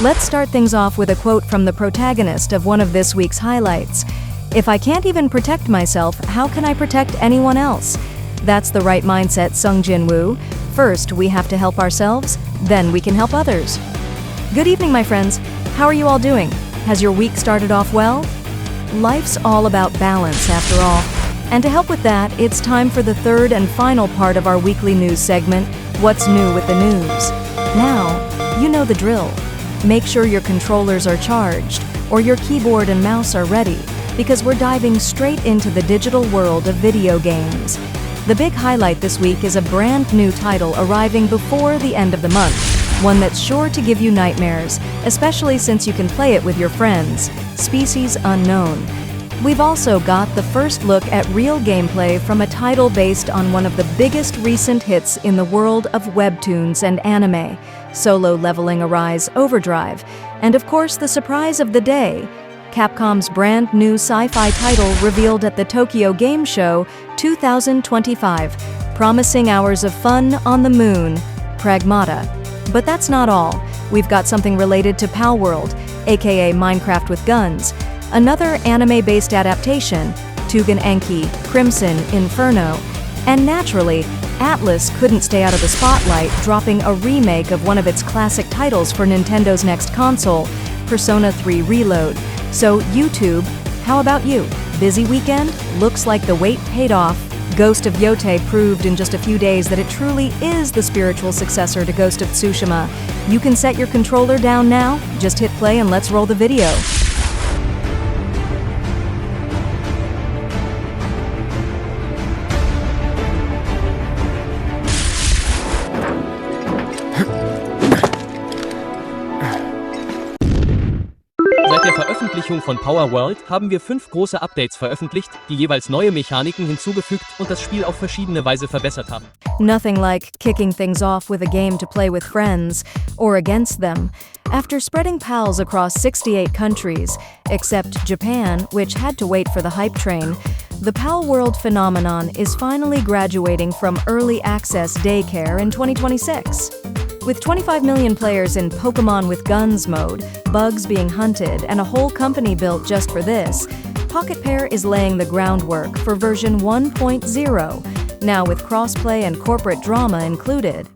Let's start things off with a quote from the protagonist of one of this week's highlights. "If I can't even protect myself, how can I protect anyone else?" That's the right mindset, Sung Jin-Woo. First, we have to help ourselves, then we can help others. Good evening, my friends. How are you all doing? Has your week started off well? Life's all about balance, after all. And to help with that, it's time for the third and final part of our weekly news segment, What's New with the News. Now, you know the drill. Make sure your controllers are charged, or your keyboard and mouse are ready, because we're diving straight into the digital world of video games. The big highlight this week is a brand new title arriving before the end of the month, one that's sure to give you nightmares, especially since you can play it with your friends, Species Unknown. We've also got the first look at real gameplay from a title based on one of the biggest recent hits in the world of webtoons and anime, Solo Leveling Arise Overdrive, and of course the surprise of the day, Capcom's brand new sci-fi title revealed at the Tokyo Game Show 2025, promising hours of fun on the moon, Pragmata. But that's not all. We've got something related to Palworld, aka Minecraft with guns, another anime-based adaptation, Tugan Enki, Crimson Inferno, and naturally, Atlus couldn't stay out of the spotlight, dropping a remake of one of its classic titles for Nintendo's next console, Persona 3 Reload. So YouTube, how about you? Busy weekend? Looks like the wait paid off. Ghost of Yotei proved in just a few days that it truly is the spiritual successor to Ghost of Tsushima. You can set your controller down now, just hit play and let's roll the video. Seit der Veröffentlichung von Palworld haben wir 5 große Updates veröffentlicht, die jeweils neue Mechaniken hinzugefügt und das Spiel auf verschiedene Weise verbessert haben. Nothing like kicking things off with a game to play with friends, or against them. After spreading PALs across 68 countries, except Japan, which had to wait for the hype train, the Palworld phenomenon is finally graduating from early access daycare in 2026. With 25 million players in Pokemon with Guns mode, bugs being hunted, and a whole company built just for this, Pocket Pair is laying the groundwork for version 1.0, now with crossplay and corporate drama included.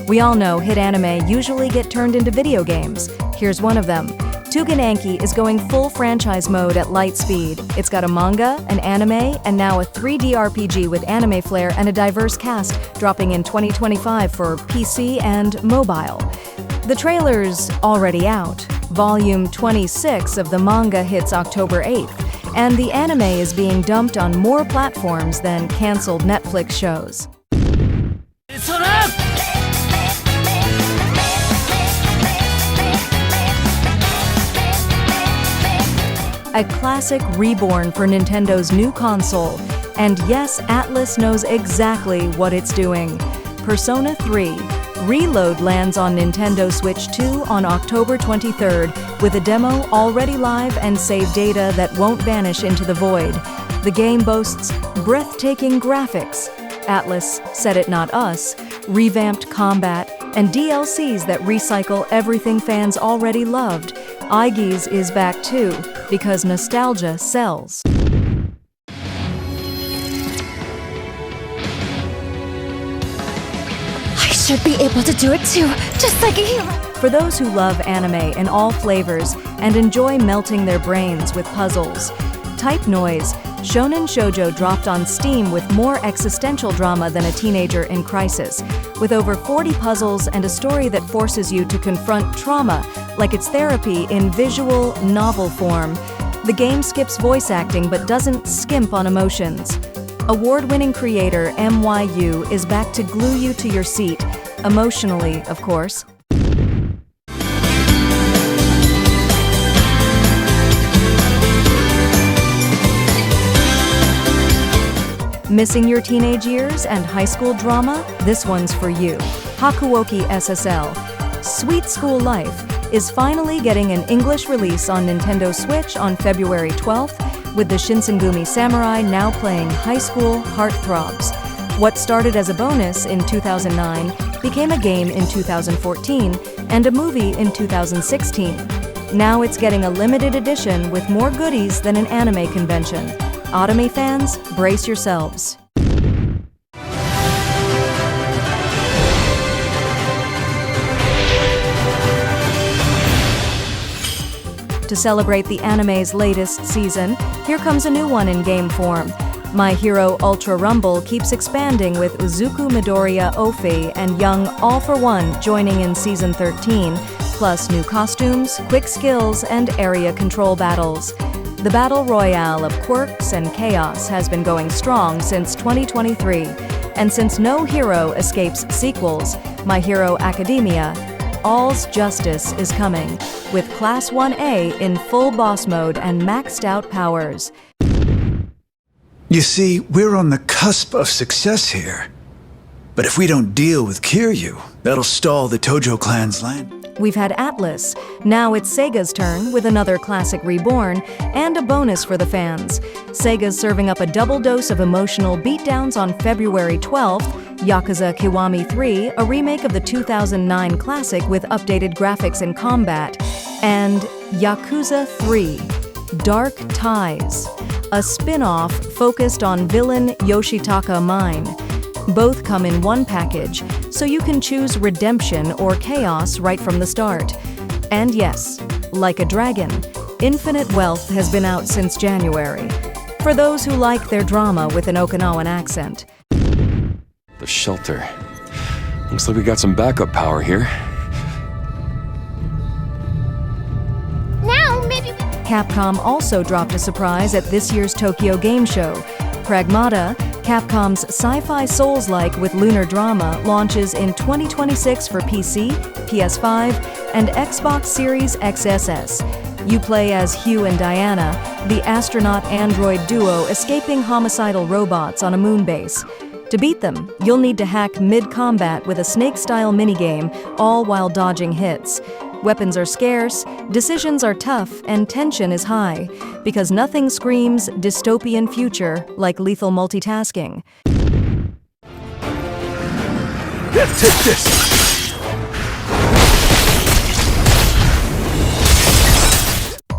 We all know hit anime usually get turned into video games. Here's one of them. Tugan Enki is going full franchise mode at light speed. It's got a manga, an anime, and now a 3D RPG with anime flair and a diverse cast, dropping in 2025 for PC and mobile. The trailer's already out. Volume 26 of the manga hits October 8th, and the anime is being dumped on more platforms than canceled Netflix shows. A classic reborn for Nintendo's new console, and yes, Atlus knows exactly what it's doing. Persona 3 Reload lands on Nintendo Switch 2 on October 23rd, with a demo already live and save data that won't vanish into the void. The game boasts breathtaking graphics, Atlus said it not us, revamped combat, and DLCs that recycle everything fans already loved. Iggy's is back too, because nostalgia sells. I should be able to do it too, just like a hero. For those who love anime in all flavors and enjoy melting their brains with puzzles, Type Noise, Shonen Shoujo dropped on Steam with more existential drama than a teenager in crisis, with over 40 puzzles and a story that forces you to confront trauma like it's therapy in visual novel form. The game skips voice acting but doesn't skimp on emotions. Award-winning creator MYU is back to glue you to your seat, emotionally, of course. Missing your teenage years and high school drama? This one's for you. Hakuoki SSL, Sweet School Life, is finally getting an English release on Nintendo Switch on February 12th, with the Shinsengumi samurai now playing high school heartthrobs. What started as a bonus in 2009 became a game in 2014 and a movie in 2016. Now it's getting a limited edition with more goodies than an anime convention. Anime fans, brace yourselves. To celebrate the anime's latest season, here comes a new one in game form. My Hero Ultra Rumble keeps expanding with Uzuku Midoriya Ofi and young All For One joining in Season 13, plus new costumes, quick skills, and area control battles. The Battle Royale of quirks and chaos has been going strong since 2023, and since no hero escapes sequels, My Hero Academia, All's Justice is coming, with Class 1A in full boss mode and maxed out powers. You see, we're on the cusp of success here. But if we don't deal with Kiryu, that'll stall the Tojo clan's land. We've had Atlas. Now it's Sega's turn with another classic reborn and a bonus for the fans. Sega's serving up a double dose of emotional beatdowns on February 12th, Yakuza Kiwami 3, a remake of the 2009 classic with updated graphics and combat, and Yakuza 3, Dark Ties, a spin-off focused on villain Yoshitaka Mine. Both come in one package, so you can choose redemption or chaos right from the start. And yes, like a dragon, Infinite Wealth has been out since January. For those who like their drama with an Okinawan accent. The shelter. Looks like we got some backup power here. Now, maybe... Capcom also dropped a surprise at this year's Tokyo Game Show. Pragmata, Capcom's sci-fi Souls-like with lunar drama, launches in 2026 for PC, PS5, and Xbox Series XSS. You play as Hugh and Diana, the astronaut-android duo escaping homicidal robots on a moon base. To beat them, you'll need to hack mid-combat with a snake-style minigame, all while dodging hits. Weapons are scarce, decisions are tough, and tension is high, because nothing screams dystopian future like lethal multitasking. Take this!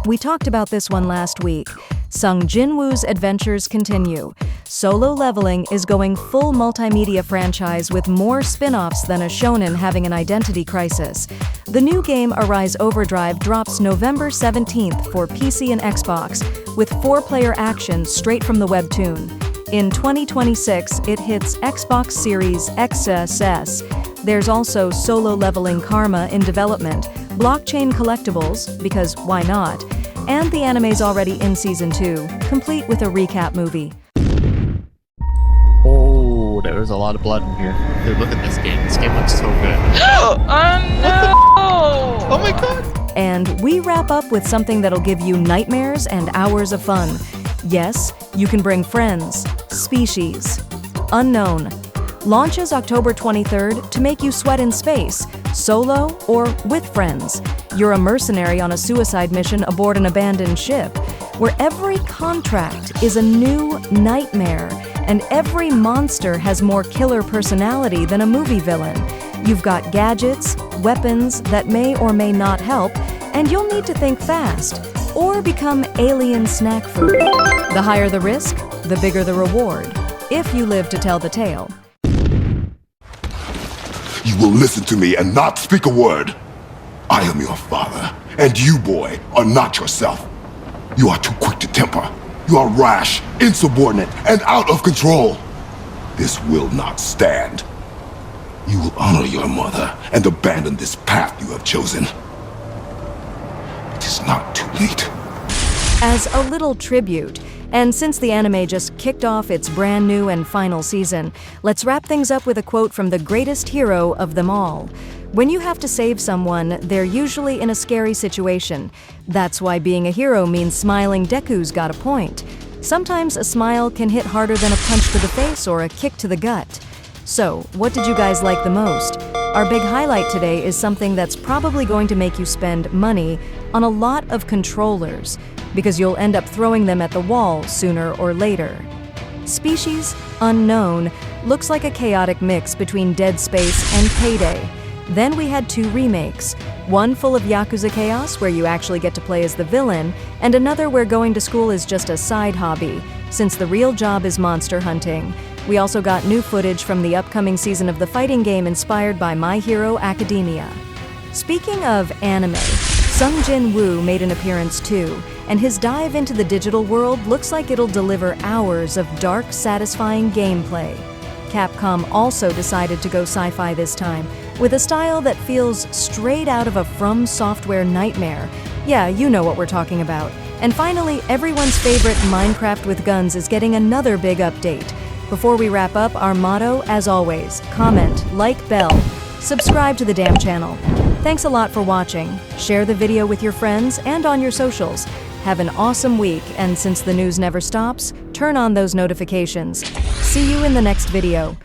We talked about this one last week. Sung Jin-Woo's adventures continue. Solo Leveling is going full multimedia franchise with more spin-offs than a shonen having an identity crisis. The new game Arise Overdrive drops November 17th for PC and Xbox, with 4-player action straight from the webtoon. In 2026, it hits Xbox Series XSS. There's also Solo Leveling Karma in development, blockchain collectibles, because why not, and the anime's already in Season 2, complete with a recap movie. Oh, there's a lot of blood in here. Dude, look at this game. This game looks so good. Oh no! Oh my god! And we wrap up with something that'll give you nightmares and hours of fun. Yes, you can bring friends. Species. Unknown. Launches October 23rd to make you sweat in space, solo or with friends. You're a mercenary on a suicide mission aboard an abandoned ship, where every contract is a new nightmare, and every monster has more killer personality than a movie villain. You've got gadgets, weapons that may or may not help, and you'll need to think fast, or become alien snack food. The higher the risk, the bigger the reward, if you live to tell the tale. You will listen to me and not speak a word. I am your father, and you, boy, are not yourself. You are too quick to temper. You are rash, insubordinate, and out of control. This will not stand. You will honor your mother and abandon this path you have chosen. It is not too late. As a little tribute, and since the anime just kicked off its brand new and final season, let's wrap things up with a quote from the greatest hero of them all. When you have to save someone, they're usually in a scary situation. That's why being a hero means smiling. Deku's got a point. Sometimes a smile can hit harder than a punch to the face or a kick to the gut. So, what did you guys like the most? our big highlight today is something that's probably going to make you spend money on a lot of controllers, because you'll end up throwing them at the wall sooner or later. Species Unknown looks like a chaotic mix between Dead Space and Payday. Then we had 2 remakes, one full of Yakuza chaos where you actually get to play as the villain, and another where going to school is just a side hobby, since the real job is monster hunting. We also got new footage from the upcoming season of the fighting game inspired by My Hero Academia. Speaking of anime, Sung Jin-Woo made an appearance too, and his dive into the digital world looks like it'll deliver hours of dark, satisfying gameplay. Capcom also decided to go sci-fi this time, with a style that feels straight out of a FromSoftware nightmare. Yeah, you know what we're talking about. And finally, everyone's favorite Minecraft with guns is getting another big update. Before we wrap up, our motto, as always, comment, like bell, subscribe to the damn channel. Thanks a lot for watching. Share the video with your friends and on your socials. Have an awesome week, and since the news never stops, turn on those notifications. See you in the next video.